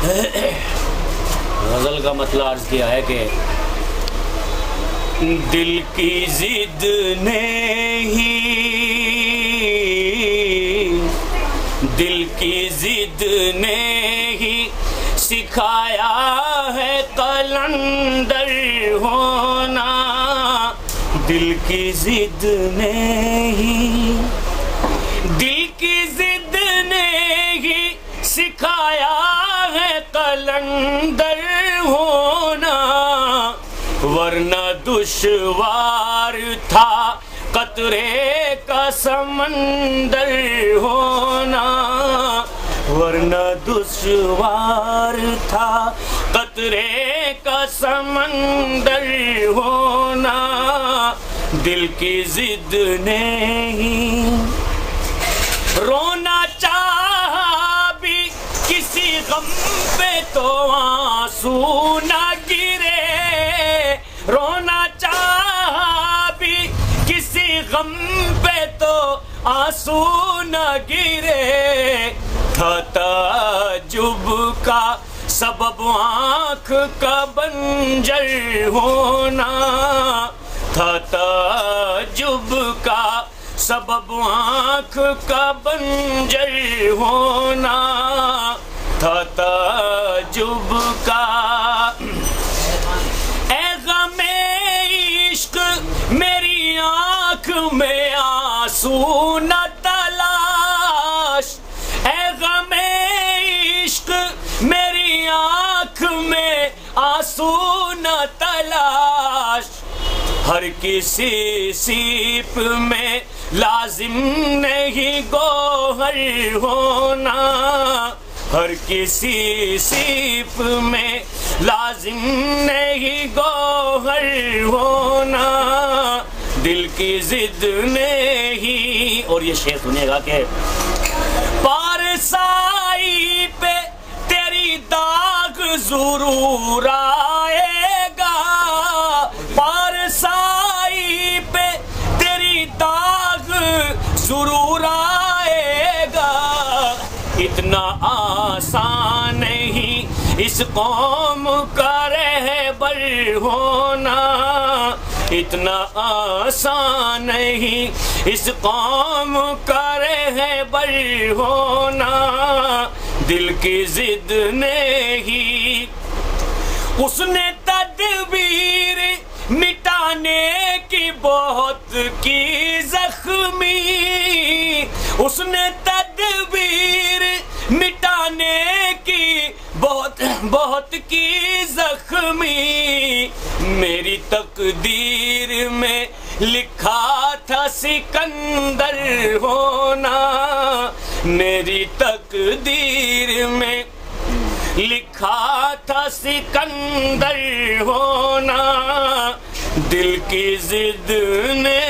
غزل کا مطلب عرض کیا ہے کہ دل کی ضد نے ہی سکھایا ہے قلندر ہونا، دل کی ضد نے ہی سکھایا ہے قلندر ہونا، ورنہ دشوار تھا قطرے کا سمندر ہونا، ورنہ دشوار تھا قطرے کا سمندر ہونا، دل کی ضد نے ہی رونا چاہا بھی کسی غم پہ تو آنسو نہ گرے، رونا چاہا بھی کسی غم پہ تو آنسو نہ گرے، تھا تعجب کا سبب آنکھ کا بنجر ہونا، تھا تعجب کا سبب آنکھ کا بنجر ہونا، تھا تعجب کا۔ اے غم عشق میری آنکھ میں آنسو نہ تلاش، اے غم عشق میری آنکھ میں آنسو نہ تلاش، ہر کسی سیپ میں لازم نہیں گوہر ہونا، ہر کسی سیپ میں لازم نہیں گوہر ہونا، دل کی ضد نے ہی۔ اور یہ شعر سنیے گا کہ پارسائی پہ تیری داغ ضرور آئے گا، پارسائی پہ تیری داغ ضرور آئے گا، اتنا آسان نہیں اس قوم کا رہبر ہونا، اتنا آسان نہیں اس قوم کا رہبر ہونا، دل کی ضد نے ہی اس نے تدبیر مٹانے کی بہت کی زخمی، اس نے تدبیر مٹانے کی بہت کی زخمی، میری تقدیر میں لکھا تھا سکندر ہونا، میری تقدیر میں لکھا تھا سکندر ہونا، دل کی ضد نے